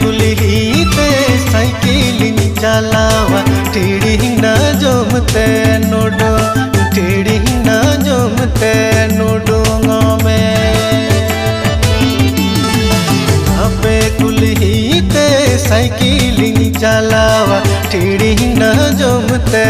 कुल्हीते cycle चलावा टेढ़ी न जमते नोडो टेढ़ी न जमते नोडो में आपे कुल्हीते साइकिल चलावा टेढ़ी न जमते